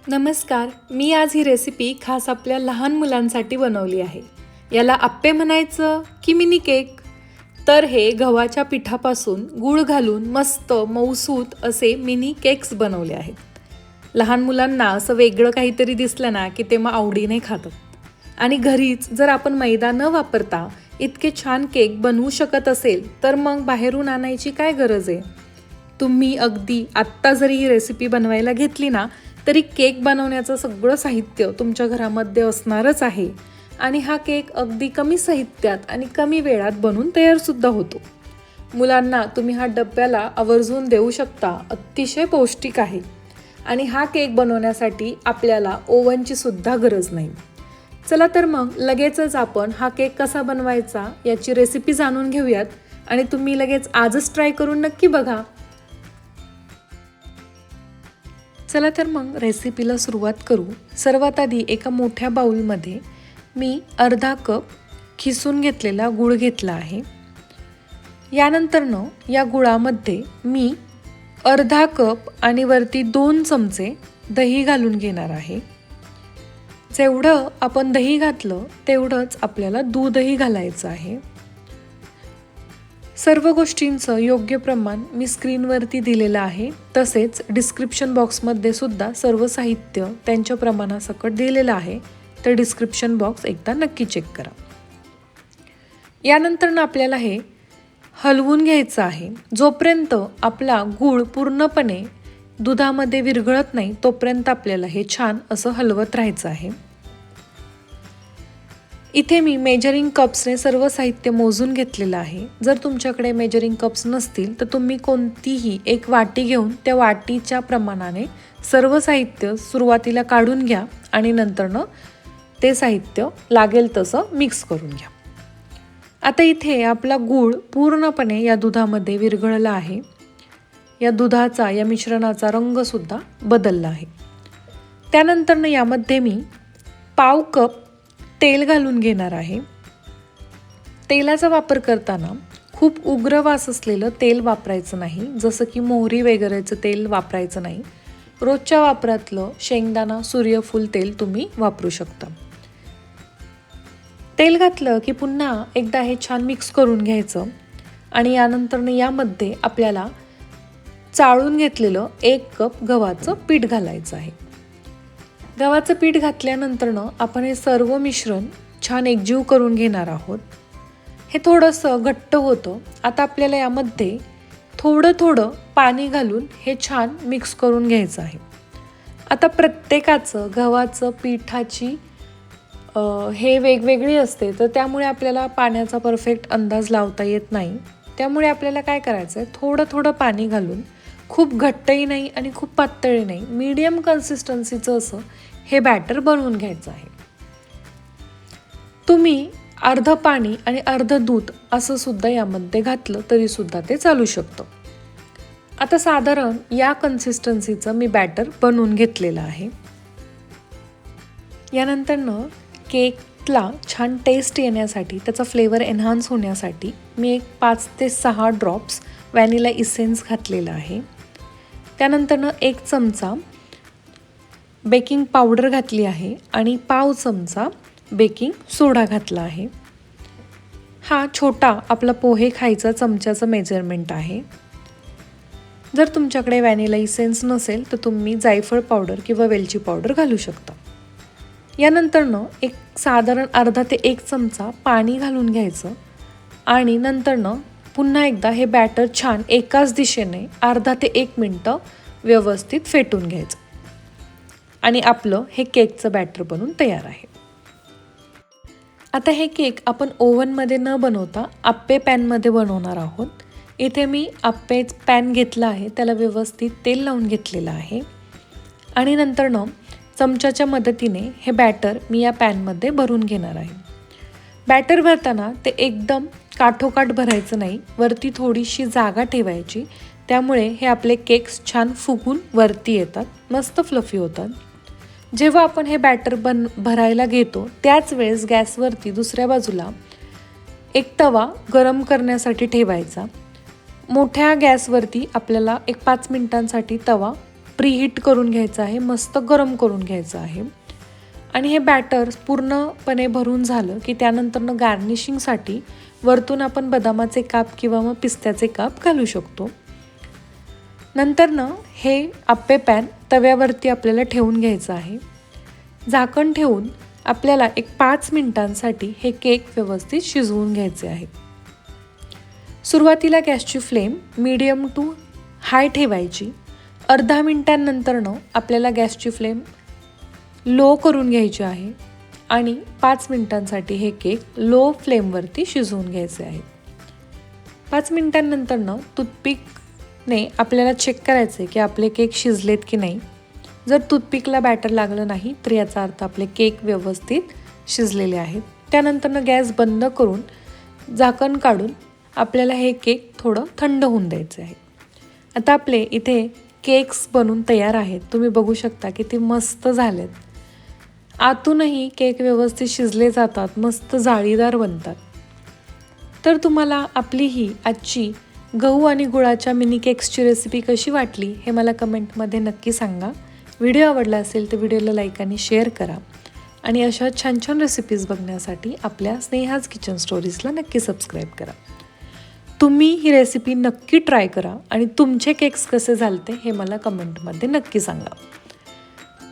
नमस्कार. मी आज ही रेसिपी खास आपल्या लहान मुलांसाठी बनवली आहे. याला अप्पे म्हणायचं की मिनी केक? तर हे गव्हाच्या पिठापासून गूळ घालून मस्त मऊसूत असे मिनी केक्स बनवले आहेत. लहान मुलांना असं वेगळं काहीतरी दिसलं ना की ते मग आवडीने खातात. आणि घरीच जर आपण मैदा न वापरता इतके छान केक बनवू शकत असेल तर मग बाहेरून आणायची काय गरज आहे? तुम्ही अगदी आत्ता जरी ही रेसिपी बनवायला घेतली ना तरी केक बनवण्याचं सगळं साहित्य तुमच्या घरामध्ये असणारच आहे. आणि हा केक अगदी कमी साहित्यात आणि कमी वेळात बनून तयारसुद्धा होतो. मुलांना तुम्ही हा डब्याला आवर्जून देऊ शकता. अतिशय पौष्टिक आहे. आणि हा केक बनवण्यासाठी आपल्याला ओव्हनची सुद्धा गरज नाही. चला तर मग लगेचच आपण हा केक कसा बनवायचा याची रेसिपी जाणून घेऊयात. आणि तुम्ही लगेच आजच ट्राय करून नक्की बघा. चला तर मग रेसिपीला सुरुवात करू. सर्वात आधी एका मोठ्या बाउलमध्ये मी अर्धा कप खिसून घेतलेला गूळ घेतला आहे. यानंतरनं या गुळामध्ये मी अर्धा कप आणि वरती 2 चमचे दही घालून घेणार आहे. जेवढं आपण दही घातलं तेवढंच आपल्याला दूधही घालायचं आहे. सर्व गोष्टींचं योग्य प्रमाण मी स्क्रीनवरती दिलेलं आहे. तसेच डिस्क्रिप्शन बॉक्समध्ये सुद्धा सर्व साहित्य त्यांच्या प्रमाणासकट दिलेलं आहे. तर डिस्क्रिप्शन बॉक्स एकदा नक्की चेक करा. यानंतर आपल्याला हे हलवून घ्यायचं आहे. जोपर्यंत आपला गूळ पूर्णपणे दुधामध्ये विरघळत नाही तोपर्यंत आपल्याला हे छान असं हलवत राहायचं आहे. इथे मी मेजरिंग कप्सने सर्व साहित्य मोजून घेतलेलं आहे. जर तुमच्याकडे मेजरिंग कप्स नसतील तर तुम्ही कोणतीही एक वाटी घेऊन त्या वाटीच्या प्रमाणाने सर्व साहित्य सुरुवातीला काढून घ्या आणि नंतरनं ते साहित्य लागेल तसं मिक्स करून घ्या. आता इथे आपला गूळ पूर्णपणे या दुधामध्ये विरघळला आहे. या दुधाचा या मिश्रणाचा रंगसुद्धा बदलला आहे. त्यानंतरनं यामध्ये मी पाव कप तेल घालून घेणार आहे. तेलाचा वापर करताना खूप उग्र वास असलेलं तेल वापरायचं नाही. जसं की मोहरी वगैरेचं तेल वापरायचं नाही. रोजच्या वापरातलं शेंगदाणा सूर्यफूल तेल तुम्ही वापरू शकता. तेल घातलं की पुन्हा एकदा हे छान मिक्स करून घ्यायचं. आणि यानंतर यामध्ये आपल्याला चाळून घेतलेलं 1 कप गव्हाचं पीठ घालायचं आहे. गव्हाचं पीठ घातल्यानंतरनं आपण हे सर्व मिश्रण छान एकजीव करून घेणार आहोत. हे थोडंसं घट्ट होतं. आता आपल्याला यामध्ये थोडं पाणी घालून हे छान मिक्स करून घ्यायचं आहे. आता प्रत्येकाचं गव्हाचं पिठाची हे वेगवेगळी असते तर त्यामुळे आपल्याला पाण्याचा परफेक्ट अंदाज लावता येत नाही. त्यामुळे आपल्याला काय करायचं आहे थोडं पाणी घालून खूप घट्टही नाही आणि खूप पातळही नाही मीडियम कन्सिस्टन्सीचं असं हे बॅटर बनवून घ्यायचं आहे. तुम्ही अर्ध पाणी आणि अर्ध दूध असं सुद्धा यामध्ये घातलं तरी सुद्धा ते चालू शकतं. आता साधारण या कन्सिस्टन्सीचं मी बॅटर बनवून घेतलेलं आहे. यानंतरनं केकला छान टेस्ट येण्यासाठी त्याचा फ्लेवर एन्हान्स होण्यासाठी मी एक 5 ते 6 ड्रॉप्स व्हॅनिला इसेन्स घातलेला आहे. त्यानंतरनं 1 चमचा बेकिंग पावडर घातली आहे आणि पाव चमचा बेकिंग सोडा घातला आहे. हा छोटा आपला पोहे खायचा चमच्याचं मेजरमेंट आहे. जर तुमच्याकडे व्हॅनिला इसेन्स नसेल तर तुम्ही जायफळ पावडर किंवा वेलची पावडर घालू शकता. यानंतरनं एक साधारण अर्धा ते 1 चमचा पाणी घालून घ्यायचं आणि नंतरनं पुन्हा एकदा हे बॅटर छान एकाच दिशेने अर्धा ते 1 मिनटं व्यवस्थित फेटून घ्यायचं. आणि आपलं हे केकचं बॅटर बनून तयार आहे. आता हे केक आपण ओव्हनमध्ये न बनवता आप्पे पॅनमध्ये बनवणार आहोत. इथे मी आप्पे पॅन घेतला आहे. त्याला व्यवस्थित तेल लावून घेतलेलं आहे. आणि नंतरनं चमच्याच्या मदतीने हे बॅटर मी या पॅनमध्ये भरून घेणार आहे. बॅटर भरताना ते एकदम काठोकाठ भरायचं नाही. वरती थोडीशी जागा ठेवायची. त्यामुळे हे आपले केक्स छान फुगून वरती येतात. मस्त फ्लफी होतात. जेव्हा आपण हे बॅटर भरायला घेतो त्याच वेळेस गॅसवरती दुसऱ्या बाजूला एक तवा गरम करण्यासाठी ठेवायचा. मोठ्या गॅसवरती आपल्याला एक 5 मिनिटांसाठी तवा प्रीहीट करून घ्यायचं आहे, मस्त गरम करून घ्यायचं आहे. आणि हे बॅटर पूर्णपणे भरून झालं की त्यानंतरनं गार्निशिंगसाठी वरतून आपण बदामाचे काप किंवा मग पिस्त्याचे काप घालू शकतो. नंतरनं हे आप्पे पॅन तव्यावरती आपल्याला ठेवून घ्यायचं आहे. झाकण ठेवून आपल्याला एक 5 मिनिटांसाठी हे केक व्यवस्थित शिजवून घ्यायचे आहे. सुरुवातीला गॅसची फ्लेम मीडियम टू हाय ठेवायची. अर्धा मिनिटांनंतरनं आपल्याला गॅसची फ्लेम लो करून घ्यायची आहे आणि 5 मिनिटांसाठी हे केक लो फ्लेमवरती शिजवून घ्यायचे आहे. 5 मिनिटांनंतरनं टूथपिकने आपल्याला चेक करायचं आहे की आपले केक शिजलेत की नाही. जर टूथपिकला बॅटर लागलं नाही तर याचा अर्थ आपले केक व्यवस्थित शिजलेले आहेत. त्यानंतरनं गॅस बंद करून झाकण काढून आपल्याला हे केक थोडं थंड होऊन द्यायचं आहे. आता आपले इथे केक्स बनून तयार आहेत. तुम्ही बघू शकता किती मस्त झालेत. आतूनही केक व्यवस्थित शिजले जातात, मस्त जाळीदार बनतात. तर तुम्हाला आपली ही आजची गहू आणि गुळाच्या मिनी केक्सची रेसिपी कशी वाटली हे मला कमेंटमध्ये नक्की सांगा. व्हिडिओ आवडला असेल तर व्हिडिओला लाईक आणि शेअर करा आणि अशा छान छान रेसिपीज बघण्यासाठी आपल्या स्नेहाज किचन स्टोरीजला नक्की सबस्क्राईब करा. तुम्ही ही रेसिपी नक्की ट्राय करा आणि तुमचे केक्स कसे झालते हे मला कमेंटमध्ये नक्की सांगा.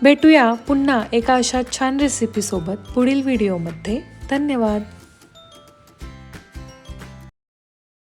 भेटूया पुन्हा एका अशा छान रेसिपीसोबत पुढील व्हिडिओमध्ये. धन्यवाद.